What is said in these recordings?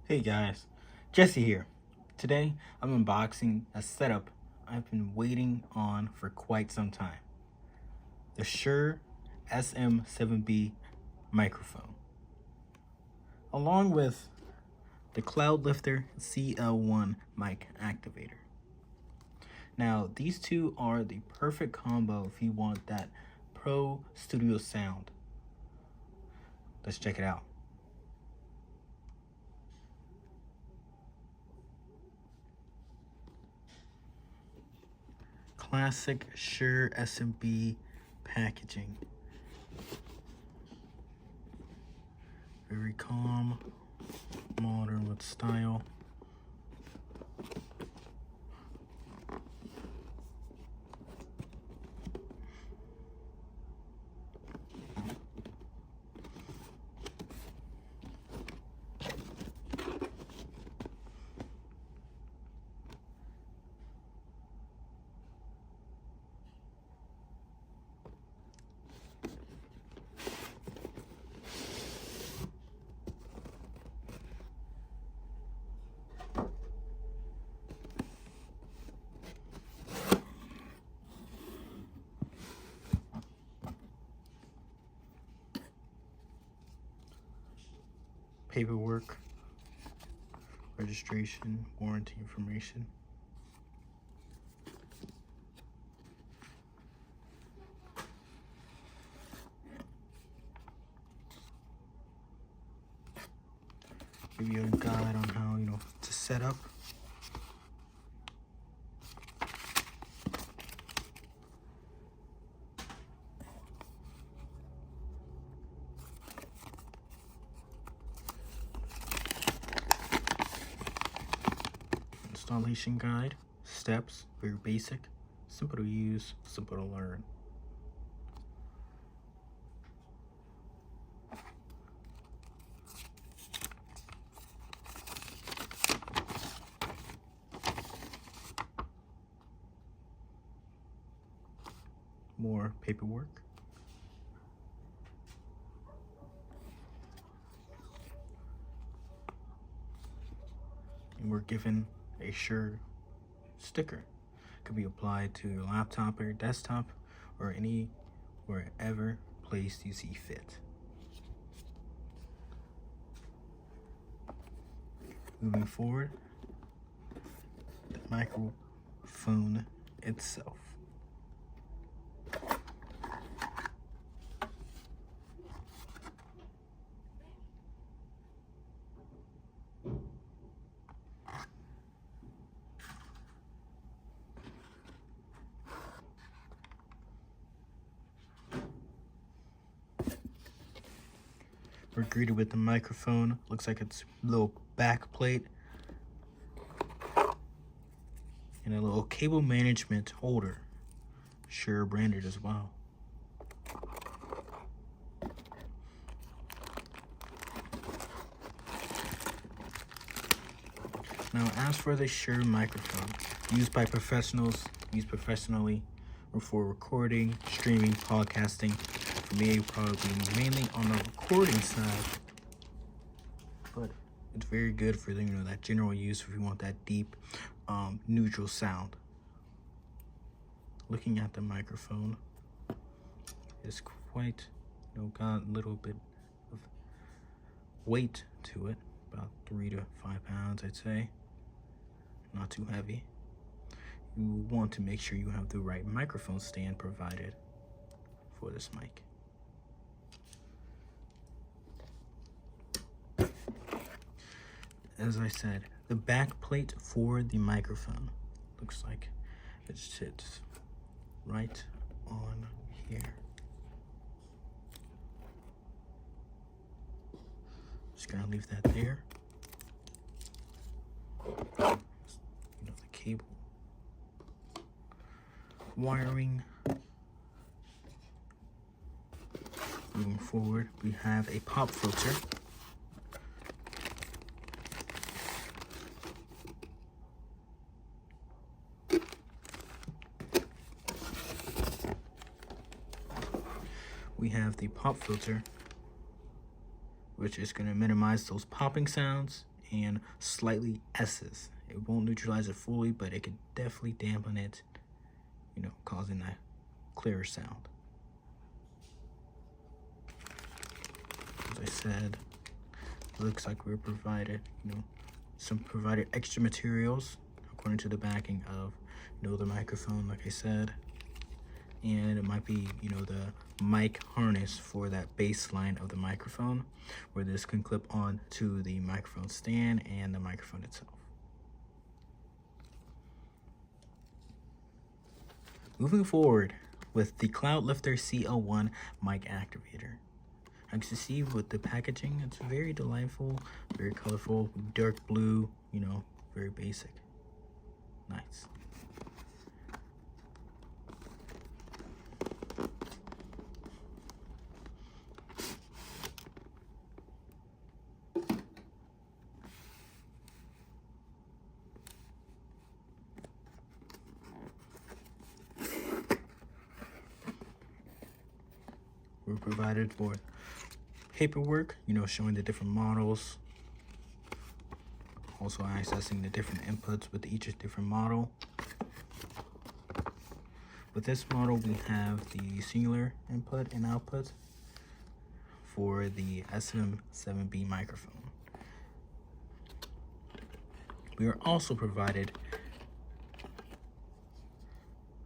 Hey guys, Jesse here. Today I'm unboxing a setup I've been waiting on for quite some time. The Shure Sm7B microphone. Along with the Cloudlifter CL-1 mic activator. Now these two are the perfect combo if you want that pro studio sound. Let's check it out. Classic Shure Sm7B packaging. Very calm, modern with style. Paperwork, registration, warranty information. Give you a guide on how to set up. Installation guide, steps, very basic, simple to use, simple to learn. More paperwork. And we're given a Shure sticker. Could be applied to your laptop or your desktop or any wherever place you see fit. Moving forward, the microphone itself. We're greeted with the microphone. Looks like it's a little back plate and a little cable management holder. Sure, branded as well. Now, as for the Shure microphone, used by professionals, used professionally, or for recording, streaming, podcasting. For me, probably mainly on the recording side, but it's very good for that general use if you want that deep, neutral sound. Looking at the microphone, it's quite, got a little bit of weight to it, about 3 to 5 pounds, I'd say. Not too heavy. You want to make sure you have the right microphone stand provided for this mic. As I said, the back plate for the microphone looks like it sits right on here. Just gonna leave that there. The cable, wiring. Moving forward, we have a pop filter. We have the pop filter, which is going to minimize those popping sounds and slightly S's. It won't neutralize it fully, but it can definitely dampen it, you know, causing a clearer sound. As I said, it looks like we're provided, you know, some provided extra materials according to the backing of, you know, the microphone, like I said. And it might be, you know, the mic harness for that bass line of the microphone, where this can clip on to the microphone stand and the microphone itself. Moving forward with the Cloudlifter CL-1 mic activator. As you see with the packaging, it's very delightful, very colorful, dark blue, you know, very basic. Nice. We're provided for paperwork, you know, showing the different models. Also accessing the different inputs with each different model. With this model, we have the singular input and output for the SM7B microphone. We are also provided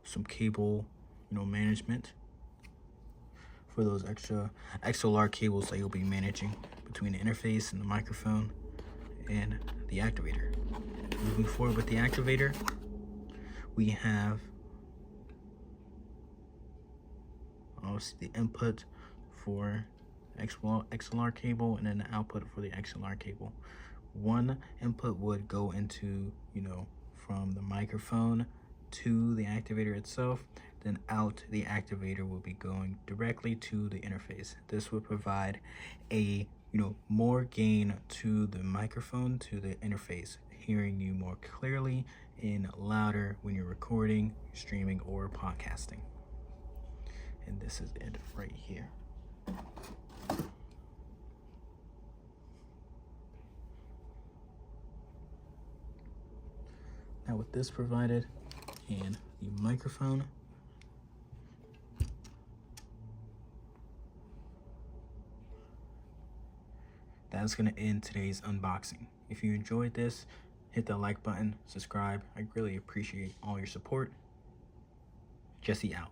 some cable, you know, management for those extra XLR cables that you'll be managing between the interface and the microphone and the activator. Moving forward with the activator, we have obviously the input for XLR cable and then the output for the XLR cable. One input would go into, you know, from the microphone to the activator itself, then out the activator will be going directly to the interface. This would provide a, you know, more gain to the microphone, to the interface, hearing you more clearly and louder when you're recording, streaming, or podcasting. And this is it right here. Now with this provided and the microphone, that's going to end today's unboxing. If you enjoyed this, hit the like button, subscribe. I really appreciate all your support. Jesse out.